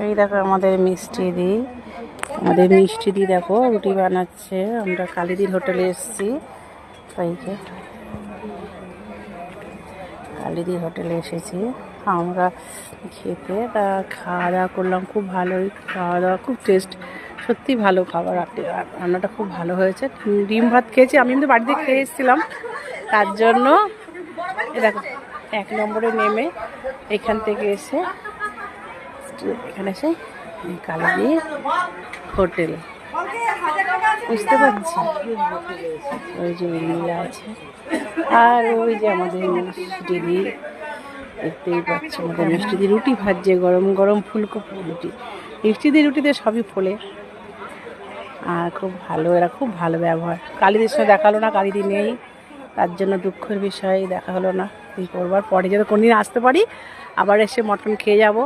এই দেখো আমাদের মিষ্টি দি, দেখো রুটি বানাচ্ছে। আমরা কালিদির হোটেলে এসেছি, তাই যে কালিদির হোটেলে এসেছি আমরা খেতে। তা খাওয়া দাওয়া করলাম, খুব ভালোই খাওয়া দাওয়া, খুব টেস্ট, সত্যি ভালো খাবার। রান্নাটা খুব ভালো হয়েছে। ডিম ভাত খেয়েছি, আমি কিন্তু বাড়িতে খেয়ে এসেছিলাম, তার জন্য দেখো 1 নম্বরে নেমে এখান থেকে এখানে এসে কালিদি হোটেল, বুঝতে পারছি। ওই যে উর্মিলা আছে, আর ওই যে আমাদের মিষ্টিদি, দেখতেই পাচ্ছি আমাদের মিষ্টিদি রুটি ভাজছে, গরম গরম ফুলকপি রুটি। মিষ্টিদি রুটিতে সবই ফোলে, আর খুব ভালো, এরা খুব ভালো ব্যবহার। কালিদির সঙ্গে দেখা হলো না, কালিদি নেই, তার জন্য দুঃখের বিষয়, দেখা হলো না। কী করবার, পরে যদি কোনদিন আসতে পারি আবার এসে মটন খেয়ে যাব।